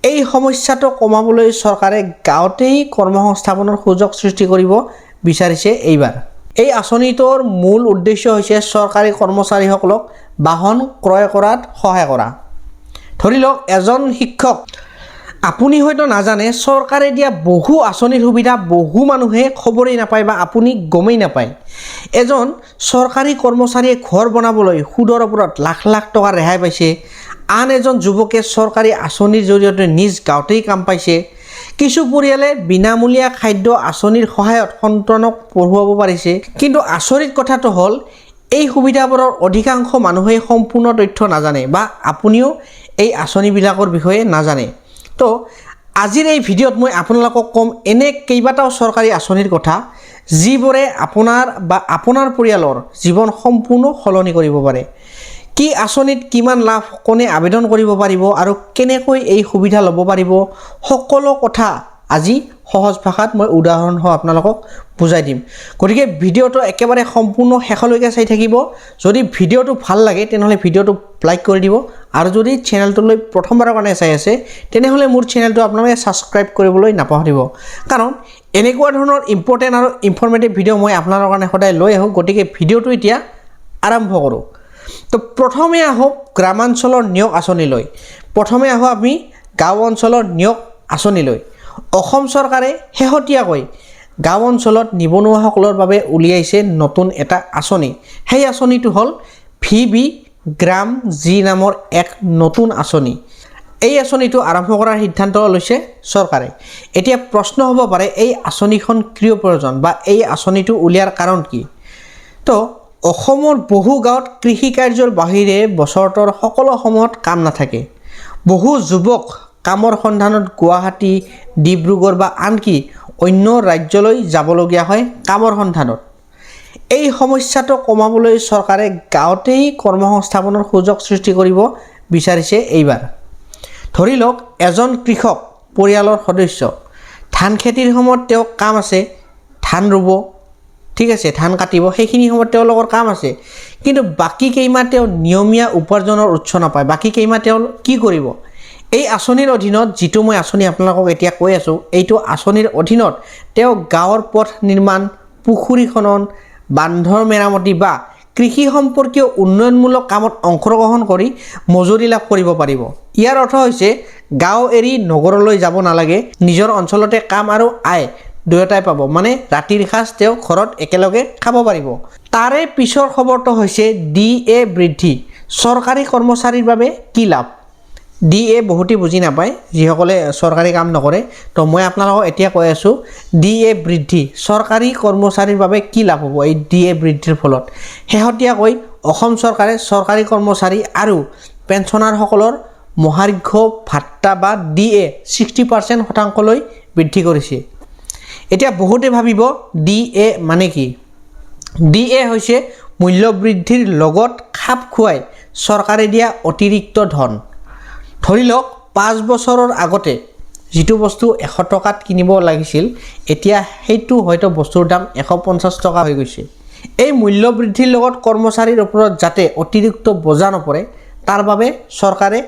এই সমস্যাটো কমাবলৈ চৰকাৰে গাঁৱতেই কৰ্মসংস্থাপনৰ সুযোগ সৃষ্টি কৰিব বিচাৰিছে এইবাৰ। এই আঁচনিটোৰ মূল উদ্দেশ্য হৈছে চৰকাৰী কৰ্মচাৰীসকলক বাহন ক্ৰয় কৰাত সহায় কৰা। ধৰি লওক এজন শিক্ষক, আপুনি হয়তো নাজানে চৰকাৰে দিয়া বহু আঁচনিৰ সুবিধা বহু মানুহে খবৰেই নাপায় বা আপুনি গমেই নাপায়। এজন চৰকাৰী কৰ্মচাৰীয়ে ঘৰ বনাবলৈ সুদৰ ওপৰত লাখ লাখ টকা ৰেহাই পাইছে। আন এজন যুৱকে চৰকাৰী আঁচনিৰ জৰিয়তে নিজ গাঁৱতেই কাম পাইছে। কিছু পৰিয়ালে বিনামূলীয়া খাদ্য আঁচনিৰ সহায়ত সন্তানক পঢ়ুৱাব পাৰিছে। কিন্তু আচৰিত কথাটো হ'ল এই সুবিধাবোৰৰ অধিকাংশ মানুহেই সম্পূৰ্ণ তথ্য নাজানে বা আপুনিও এই আঁচনিবিলাকৰ বিষয়ে নাজানে। তো আজিৰ এই ভিডিঅ'ত মই আপোনালোকক ক'ম এনে কেইবাটাও চৰকাৰী আঁচনিৰ কথা যিবোৰে আপোনাৰ বা আপোনাৰ পৰিয়ালৰ জীৱন সম্পূৰ্ণ সলনি কৰিব পাৰে। কি আঁচনিত কিমান লাভ, কোনে আবেদন কৰিব পাৰিব আৰু কেনেকৈ এই সুবিধা ল'ব পাৰিব, সকলো কথা আজি সহজ ভাষাত মই উদাহৰণসহ আপোনালোকক বুজাই দিম। গতিকে ভিডিঅ'টো একেবাৰে সম্পূৰ্ণ শেষলৈকে চাই থাকিব। যদি ভিডিঅ'টো ভাল লাগে তেনেহ'লে ভিডিঅ'টো লাইক কৰি দিব আৰু যদি চেনেলটোলৈ প্ৰথমবাৰৰ কাৰণে চাই আছে তেনেহ'লে মোৰ চেনেলটো আপোনালোকে ছাবস্ক্ৰাইব কৰিবলৈ নাপাহৰিব। কাৰণ এনেকুৱা ধৰণৰ ইম্পৰ্টেণ্ট আৰু ইনফৰ্মেটিভ ভিডিঅ' মই আপোনালোকৰ কাৰণে সদায় লৈ আহোঁ। গতিকে ভিডিঅ'টো এতিয়া আৰম্ভ কৰোঁ। তো প্ৰথমে আহোঁ গ্ৰামাঞ্চলৰ নিয়োগ আঁচনিলৈ। প্ৰথমে আহোঁ আমি গাঁও অঞ্চলৰ নিয়োগ আঁচনিলৈ। অসম চৰকাৰে শেহতীয়াকৈ গাঁও অঞ্চলত নিবনুৱাসকলৰ বাবে উলিয়াইছে নতুন এটা আঁচনি। সেই আঁচনিটো হ'ল VB গ্ৰাম জি নামৰ এক নতুন আঁচনি। এই আঁচনিটো আৰম্ভ কৰাৰ সিদ্ধান্ত লৈছে চৰকাৰে। এতিয়া প্ৰশ্ন হ'ব পাৰে এই আঁচনিখন কিয় প্ৰয়োজন বা এই আঁচনিটো উলিয়াৰ কাৰণ কি? তো অসমৰ বহু গাঁৱত কৃষি কাৰ্যৰ বাহিৰে বছৰটোৰ সকলো সময়ত কাম নাথাকে। বহু যুৱক কামৰ সন্ধানত গুৱাহাটী, ডিব্ৰুগড় বা আনকি অন্য ৰাজ্যলৈ যাবলগীয়া হয় কামৰ সন্ধানত। এই সমস্যাটো কমাবলৈ চৰকাৰে গাঁৱতেই কৰ্মসংস্থাপনৰ সুযোগ সৃষ্টি কৰিব বিচাৰিছে এইবাৰ। ধৰি লওক এজন কৃষক পৰিয়ালৰ সদস্য, ধান খেতিৰ সময়ত তেওঁ কাম আছে, ধান ৰুব, ঠিক আছে, ধান কাটিব, সেইখিনি সময়ত তেওঁলোকৰ কাম আছে। কিন্তু বাকী কেইমাহ তেওঁ নিয়মীয়া উপাৰ্জনৰ উৎস নাপায়। বাকী কেইমাহ তেওঁ কি কৰিব? এই আঁচনিৰ অধীনত, যিটো মই আঁচনি আপোনালোকক এতিয়া কৈ আছোঁ, এইটো আঁচনিৰ অধীনত তেওঁ গাঁৱৰ পথ নিৰ্মাণ, পুখুৰী খনন, বান্ধৰ মেৰামতি বা কৃষি সম্পৰ্কীয় উন্নয়নমূলক কামত অংশগ্ৰহণ কৰি মজুৰি লাভ কৰিব পাৰিব। ইয়াৰ অৰ্থ হৈছে গাঁও এৰি নগৰলৈ যাব নালাগে, নিজৰ অঞ্চলতে কাম আৰু আয় দুয়োটাই পাব। মানে ৰাতিৰ সাঁজ তেওঁ ঘৰত একেলগে খাব পাৰিব। তাৰে পিছৰ খবৰটো হৈছে DA বৃদ্ধি। চৰকাৰী কৰ্মচাৰীৰ বাবে কি লাভ? DA বহুতেই বুজি নাপায় যিসকলে চৰকাৰী কাম নকৰে। তো মই আপোনালোকক এতিয়া কৈ আছোঁ DA বৃদ্ধি চৰকাৰী কৰ্মচাৰীৰ বাবে কি লাভ হ'ব এই DA বৃদ্ধিৰ ফলত। শেহতীয়াকৈ অসম চৰকাৰে চৰকাৰী কৰ্মচাৰী আৰু পেঞ্চনাৰসকলৰ মহাৰ্ঘ ভাত্তা বা DA 60% শতাংশলৈ বৃদ্ধি কৰিছে। এতিয়া বহুতে ভাবিব DA মানে কি? DA হৈছে মূল্য বৃদ্ধিৰ লগত খাপ খুৱাই চৰকাৰে দিয়া অতিৰিক্ত ধন। ধৰি লওক 5 বছৰৰ আগতে যিটো বস্তু 100 টকাত কিনিব লাগিছিল, এতিয়া সেইটো হয়তো বস্তুৰ দাম 150 টকা হৈ গৈছে। এই মূল্য বৃদ্ধিৰ লগত কৰ্মচাৰীৰ ওপৰত যাতে অতিৰিক্ত বোজা নপৰে তাৰ বাবে চৰকাৰে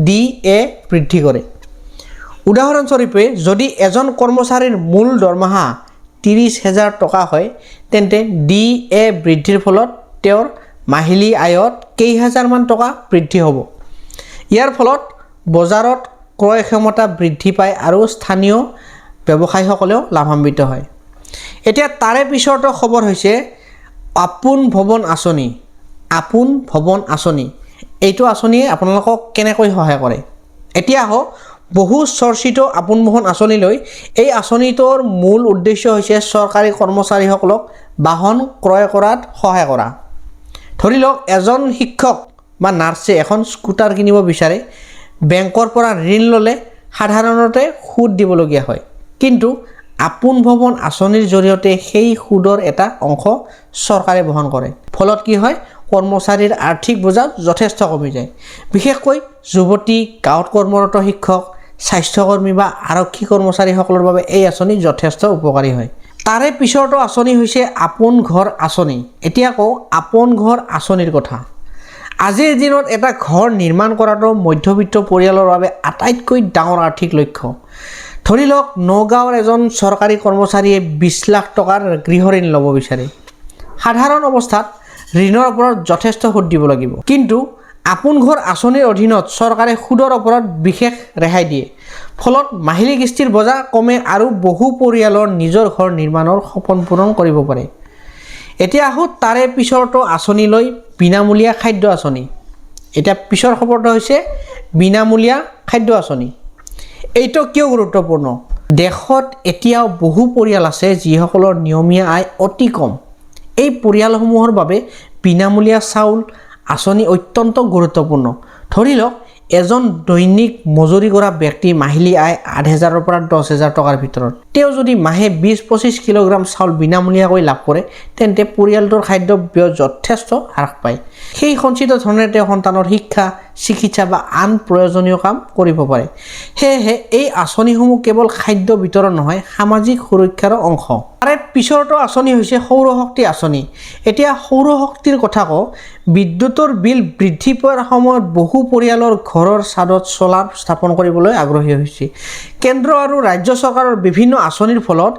DA বৃদ্ধি কৰে। উদাহৰণস্বৰূপে যদি এজন কৰ্মচাৰীৰ মূল দৰমহা 30,000 টকা হয়, তেন্তে DA বৃদ্ধিৰ ফলত তেওঁৰ মাহিলী আয়ত কেইহাজাৰমান টকা বৃদ্ধি হ'ব। ইয়াৰ ফলত বজাৰত ক্ৰয় ক্ষমতা বৃদ্ধি পায় আৰু স্থানীয় ব্যৱসায়ীসকলেও লাভান্বিত হয়। এতিয়া তাৰে পিছৰটো খবৰ হৈছে আপোন ভৱন আঁচনি। আপোন ভৱন আঁচনি, এইটো আঁচনিয়ে আপোনালোকক কেনেকৈ সহায় কৰে? এতিয়া আহক বহু চৰ্চিত আপোন ভৱন আঁচনিলৈ। এই আঁচনিটোৰ মূল উদ্দেশ্য হৈছে চৰকাৰী কৰ্মচাৰীসকলক বাহন ক্ৰয় কৰাত সহায় কৰা। ধৰি লওক এজন শিক্ষক বা নাৰ্ছে এখন স্কুটাৰ কিনিব বিচাৰে। বেংকৰ পৰা ঋণ ল'লে সাধাৰণতে সুদ দিবলগীয়া হয়, কিন্তু আপোন ভৱন আঁচনিৰ জৰিয়তে সেই সুদৰ এটা অংশ চৰকাৰে বহন কৰে। ফলত কি হয়? কৰ্মচাৰীৰ আৰ্থিক বোজা যথেষ্ট কমি যায়। বিশেষকৈ যুৱতী, গাঁৱত কৰ্মৰত শিক্ষক, স্বাস্থ্যকৰ্মী বা আৰক্ষী কৰ্মচাৰীসকলৰ বাবে এই আঁচনি যথেষ্ট উপকাৰী হয়। তাৰে পিছৰটো আঁচনি হৈছে আপোন ঘৰ আঁচনি। এতিয়া কওঁ আপোন ঘৰ আঁচনিৰ কথা। আজিৰ দিনত এটা ঘৰ নিৰ্মাণ কৰাটো মধ্যবিত্ত পৰিয়ালৰ বাবে আটাইতকৈ ডাঙৰ আৰ্থিক লক্ষ্য। ধৰি লওক নগাঁৱৰ এজন চৰকাৰী কৰ্মচাৰীয়ে 20 লাখ টকাৰ গৃহ ঋণ ল'ব বিচাৰে। সাধাৰণ অৱস্থাত ঋণৰ ওপৰত যথেষ্ট সুদ দিব লাগিব, কিন্তু আপোন ঘৰ আঁচনিৰ অধীনত চৰকাৰে সুদৰ ওপৰত বিশেষ ৰেহাই দিয়ে। ফলত মাহিলী কিস্তিৰ বজা কমে আৰু বহু পৰিয়ালৰ নিজৰ ঘৰ নিৰ্মাণৰ সপোন পূৰণ কৰিব পাৰে। এতিয়া আহোঁ তাৰে পিছৰটো আঁচনিলৈ, বিনামূলীয়া খাদ্য আঁচনি। এতিয়া পিছৰ খবৰটো হৈছে বিনামূলীয়া খাদ্য আঁচনি। এইটো কিয় গুৰুত্বপূৰ্ণ? দেশত এতিয়াও বহু পৰিয়াল আছে যিসকলৰ নিয়মীয়া আয় অতি কম। এই পৰিয়ালসমূহৰ বাবে বিনামূলীয়া চাউল আঁচনি অত্যন্ত গুৰুত্বপূৰ্ণ। ধৰি লওক এজন দৈনিক মজুৰি কৰা ব্যক্তি মাহিলী আয় 8,000 পৰা 10,000 টকাৰ ভিতৰত। তেওঁ যদি মাহে 20-25 কিলোগ্ৰাম চাউল বিনামূলীয়াকৈ লাভ কৰে, তেন্তে পৰিয়ালটোৰ খাদ্য ব্যয় যথেষ্ট হ্ৰাস পায়। সেই সঞ্চিত ধৰণে তেওঁ সন্তানৰ শিক্ষা, চিকিৎসা বা আন প্ৰয়োজনীয় কাম কৰিব পাৰে। সেয়েহে এই আঁচনিসমূহ কেৱল খাদ্য বিতৰণ নহয়, সামাজিক সুৰক্ষাৰো অংশ। তাৰে পিছৰটো আঁচনি হৈছে সৌৰশক্তি আঁচনি। এতিয়া সৌৰশক্তিৰ কথা কওঁ, বিদ্যুতৰ বিল বৃদ্ধি পোৱাৰ সময়ত বহু পৰিয়ালৰ ঘৰৰ ছাদত চ'লাৰ স্থাপন কৰিবলৈ আগ্ৰহী হৈছে। কেন্দ্ৰ আৰু ৰাজ্য চৰকাৰৰ বিভিন্ন আঁচনিৰ ফলত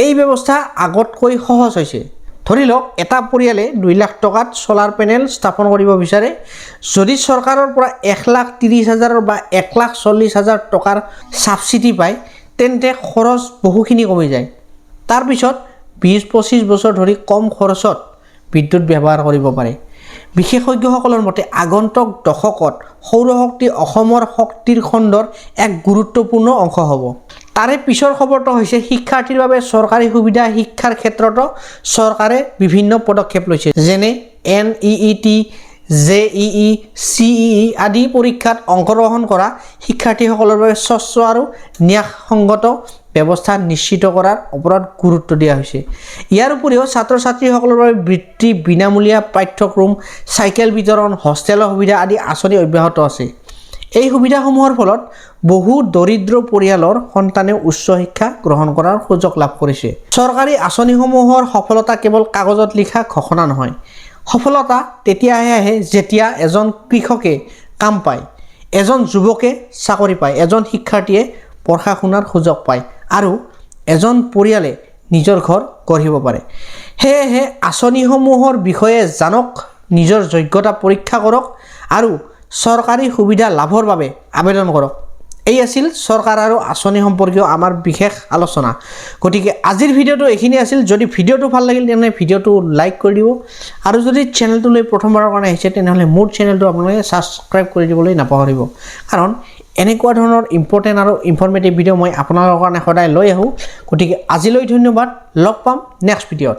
এই ব্যৱস্থা আগতকৈ সহজ হৈছে। ধৰি লওক এটা পৰিয়ালে 2 লাখ টকাত চ'লাৰ পেনেল স্থাপন কৰিব বিচাৰে। যদি চৰকাৰৰ পৰা 1,30,000 বা 1,40,000 টকাৰ ছাবচিডি পায়, তেন্তে খৰচ বহুখিনি কমি যায়। তাৰপিছত 20-25 বছৰ ধৰি কম খৰচত বিদ্যুৎ ব্যৱহাৰ কৰিব পাৰে। বিশেষজ্ঞসকলৰ মতে আগন্তুক দশকত সৌৰশক্তি অসমৰ শক্তিৰ খণ্ডৰ এক গুৰুত্বপূৰ্ণ অংশ হ'ব। তাৰে পিছৰ খবৰটো হৈছে শিক্ষাৰ্থীৰ বাবে চৰকাৰী সুবিধা। শিক্ষাৰ ক্ষেত্ৰতো চৰকাৰে বিভিন্ন পদক্ষেপ লৈছে, যেনে NEET, JEE, CEE আদি পৰীক্ষাত অংশগ্ৰহণ কৰা শিক্ষাৰ্থীসকলৰ বাবে স্বচ্ছ আৰু ন্যায়সংগত ব্যৱস্থা নিশ্চিত কৰাৰ ওপৰত গুৰুত্ব দিয়া হৈছে। ইয়াৰ উপৰিও ছাত্ৰ ছাত্ৰীসকলৰ বাবে বৃত্তি, বিনামূলীয়া পাঠ্যক্ৰম, চাইকেল বিতৰণ, হোষ্টেলৰ সুবিধা আদি আঁচনি অব্যাহত আছে। এই সুবিধাসমূহৰ ফলত বহু দৰিদ্ৰ পৰিয়ালৰ সন্তানে উচ্চ শিক্ষা গ্ৰহণ কৰাৰ সুযোগ লাভ কৰিছে। চৰকাৰী আঁচনিসমূহৰ সফলতা কেৱল কাগজত লিখা ঘোষণা নহয়। সফলতা তেতিয়াহে আহে যেতিয়া এজন কৃষকে কাম পায়, এজন যুৱকে চাকৰি পায়, এজন শিক্ষাৰ্থীয়ে পঢ়া শুনাৰ সুযোগ পায় আৰু এজন পৰিয়ালে নিজৰ ঘৰ গঢ়িব পাৰে। সেয়েহে আঁচনিসমূহৰ বিষয়ে জানক, নিজৰ যোগ্যতা পৰীক্ষা কৰক আৰু চৰকাৰী সুবিধা লাভৰ বাবে আবেদন কৰক। এই আছিল চৰকাৰ আৰু আঁচনি সম্পৰ্কীয় আমাৰ বিশেষ আলোচনা। গতিকে আজিৰ ভিডিঅ'টো এইখিনি আছিল। যদি ভিডিঅ'টো ভাল লাগিল তেনেহ'লে ভিডিঅ'টো লাইক কৰি দিব, আৰু যদি চেনেলটোলৈ প্ৰথমবাৰৰ কাৰণে আহিছে তেনেহ'লে মোৰ চেনেলটো আপোনালোকে ছাবস্ক্ৰাইব কৰি দিবলৈ নাপাহৰিব, কাৰণ এনেকুৱা ধৰণৰ ইম্পৰ্টেণ্ট আৰু ইনফৰ্মেটিভ ভিডিঅ' মই আপোনালোকৰ কাৰণে সদায় লৈ আহোঁ। গতিকে আজিলৈ ধন্যবাদ, লগ পাম নেক্সট ভিডিঅ'ত।